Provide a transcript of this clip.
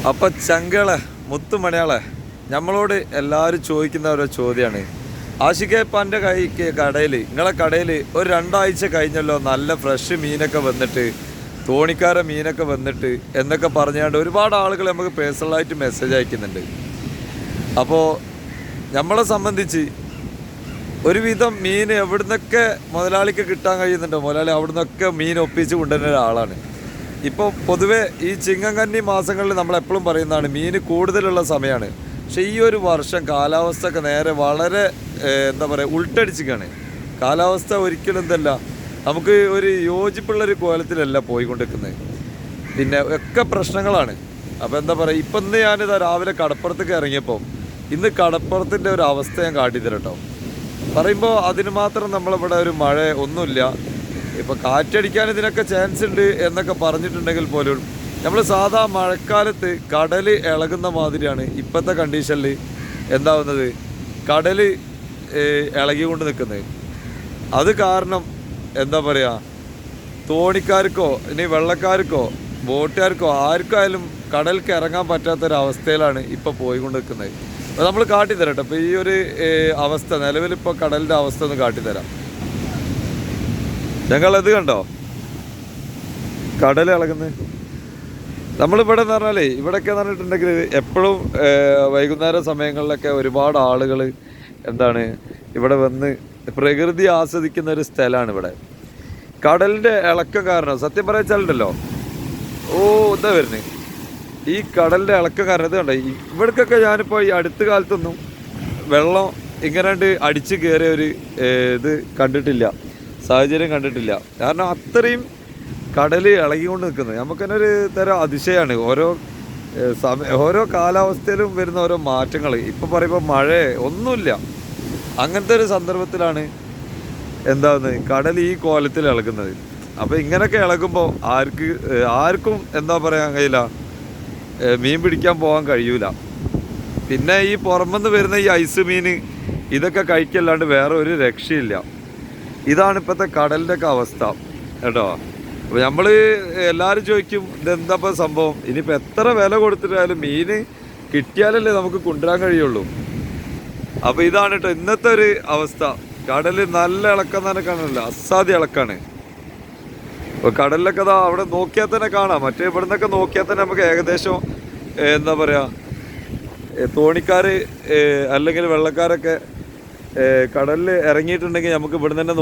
അപ്പം ചങ്കളെ മുത്തുമണിയാളെ നമ്മളോട് എല്ലാവരും ചോദിക്കുന്ന ഓരോ ചോദ്യമാണ്. ആഷിഖേപ്പാൻ്റെ കടയിൽ നിങ്ങളെ കടയിൽ ഒരു 2 ആഴ്ച കഴിഞ്ഞല്ലോ നല്ല ഫ്രഷ് മീനൊക്കെ വന്നിട്ട്, തോണിക്കാര മീനൊക്കെ വന്നിട്ട് എന്നൊക്കെ പറഞ്ഞുകൊണ്ട് ഒരുപാട് ആളുകൾ നമുക്ക് പേഴ്സണലായിട്ട് മെസ്സേജ് അയക്കുന്നുണ്ട്. അപ്പോൾ നമ്മളെ സംബന്ധിച്ച് ഒരുവിധം മീൻ എവിടുന്നൊക്കെ മുതലാളിക്ക് കിട്ടാൻ കഴിയുന്നുണ്ടോ, മുതലാളി അവിടുന്നൊക്കെ മീൻ ഒപ്പിച്ച് കൊണ്ടുവരുന്ന ഒരാളാണ്. ഇപ്പോൾ പൊതുവേ ഈ ചിങ്ങംകന്നി മാസങ്ങളിൽ നമ്മളെപ്പോഴും പറയുന്നതാണ് മീൻ കൂടുതലുള്ള സമയമാണ്. പക്ഷേ ഈ ഒരു വർഷം കാലാവസ്ഥ ഒക്കെ നേരെ വളരെ എന്താ പറയുക ഉൾട്ടടിച്ചിക്കാണ്. കാലാവസ്ഥ ഒരിക്കലും എന്തല്ല നമുക്ക് ഒരു യോജിപ്പുള്ളൊരു കോലത്തിലല്ല പോയിക്കൊണ്ടിരിക്കുന്നത്. പിന്നെ ഒക്കെ പ്രശ്നങ്ങളാണ്. അപ്പോൾ എന്താ പറയുക, ഇപ്പം ഇന്ന് ഞാനിതാ രാവിലെ കടപ്പുറത്തേക്ക് ഇറങ്ങിയപ്പോൾ ഇന്ന് കടപ്പുറത്തിൻ്റെ ഒരു അവസ്ഥ ഞാൻ കാട്ടിത്തരാം കേട്ടോ. പറയുമ്പോൾ അതിന് മാത്രം നമ്മളിവിടെ ഒരു മഴ ഒന്നുമില്ല. ഇപ്പോൾ കാറ്റടിക്കാൻ ഇതിനൊക്കെ ചാൻസ് ഉണ്ട് എന്നൊക്കെ പറഞ്ഞിട്ടുണ്ടെങ്കിൽ പോലും നമ്മൾ സാധാ മഴക്കാലത്ത് കടൽ ഇളകുന്ന മാതിരിയാണ് ഇപ്പോഴത്തെ കണ്ടീഷനിൽ എന്താവുന്നത്, കടൽ ഇളകിക്കൊണ്ട് നിൽക്കുന്നത്. അത് കാരണം എന്താ പറയുക, തോണിക്കാർക്കോ ഇനി വെള്ളക്കാർക്കോ ബോട്ടുകാർക്കോ ആർക്കായാലും കടലിലേക്ക് ഇറങ്ങാൻ പറ്റാത്തൊരവസ്ഥയിലാണ് ഇപ്പോൾ പോയിക്കൊണ്ട് നിൽക്കുന്നത്. അപ്പോൾ നമ്മൾ കാട്ടിത്തരാം കേട്ടോ. അപ്പോൾ ഈ ഒരു അവസ്ഥ നിലവിലിപ്പോൾ കടലിൻ്റെ അവസ്ഥ ഒന്ന് കാട്ടിത്തരാം. ഞങ്ങളത് കണ്ടോ കടൽ ഇളകുന്നത്. നമ്മളിവിടെ എന്ന് പറഞ്ഞാലേ ഇവിടെയൊക്കെ എന്ന് പറഞ്ഞിട്ടുണ്ടെങ്കിൽ എപ്പോഴും വൈകുന്നേര സമയങ്ങളിലൊക്കെ ഒരുപാട് ആളുകൾ എന്താണ് ഇവിടെ വന്ന് പ്രകൃതി ആസ്വദിക്കുന്ന ഒരു സ്ഥലമാണ് ഇവിടെ. കടലിൻ്റെ ഇളക്കം കാരണം സത്യം പറയാച്ചാലുണ്ടല്ലോ, എന്താ വരുന്നത് ഈ കടലിൻ്റെ ഇളക്കം കാരണം. ഇത് കണ്ടോ ഇവിടേക്കൊക്കെ ഞാനിപ്പോൾ ഈ അടുത്ത കാലത്തൊന്നും വെള്ളം ഇങ്ങനെ അടിച്ച് കയറിയ ഒരു ഇത് കണ്ടിട്ടില്ല, സാഹചര്യം കണ്ടിട്ടില്ല. കാരണം അത്രയും കടൽ ഇളകിക്കൊണ്ട് നിൽക്കുന്നത് നമുക്ക് തന്നെ ഒരു തരം അതിശയമാണ്. ഓരോ കാലാവസ്ഥയിലും വരുന്ന ഓരോ മാറ്റങ്ങൾ. ഇപ്പോൾ പറയുമ്പോൾ മഴ ഒന്നുമില്ല, അങ്ങനത്തെ ഒരു സന്ദർഭത്തിലാണ് എന്താകുന്നത് കടൽ ഈ കോലത്തിൽ ഇളകുന്നത്. അപ്പോൾ ഇങ്ങനെയൊക്കെ ഇളകുമ്പോൾ ആർക്കും എന്താ പറയാൻ കഴിയില്ല, മീൻ പിടിക്കാൻ പോകാൻ കഴിയൂല. പിന്നെ ഈ പുറമെന്ന് വരുന്ന ഈ ഐസ് മീൻ ഇതൊക്കെ കഴിക്കല്ലാണ്ട് വേറെ ഒരു രക്ഷയില്ല. ഇതാണ് ഇപ്പോഴത്തെ കടലിൻ്റെ ഒക്കെ അവസ്ഥ കേട്ടോ. അപ്പോൾ നമ്മൾ എല്ലാവരും ചോദിക്കും ഇതെന്താ ഇപ്പോൾ സംഭവം, ഇനിയിപ്പോൾ എത്ര വില കൊടുത്തിട്ടായാലും മീൻ കിട്ടിയാലല്ലേ നമുക്ക് കൊണ്ടുവരാൻ കഴിയുള്ളൂ. അപ്പോൾ ഇതാണ് കേട്ടോ ഇന്നത്തെ ഒരു അവസ്ഥ. കടൽ നല്ല ഇളക്കം തന്നെ കാണുന്നില്ല, അസാധ്യ ഇളക്കാണ്. അപ്പോൾ കടലിലൊക്കെ അതാ അവിടെ നോക്കിയാൽ തന്നെ കാണാം. മറ്റേ ഇവിടെ നിന്നൊക്കെ നോക്കിയാൽ തന്നെ നമുക്ക് ഏകദേശം എന്താ പറയുക, തോണിക്കാർ അല്ലെങ്കിൽ വെള്ളക്കാരൊക്കെ കടലിൽ ഇറങ്ങിയിട്ടുണ്ടെങ്കിൽ നമുക്ക് ഇവിടെ തന്നെ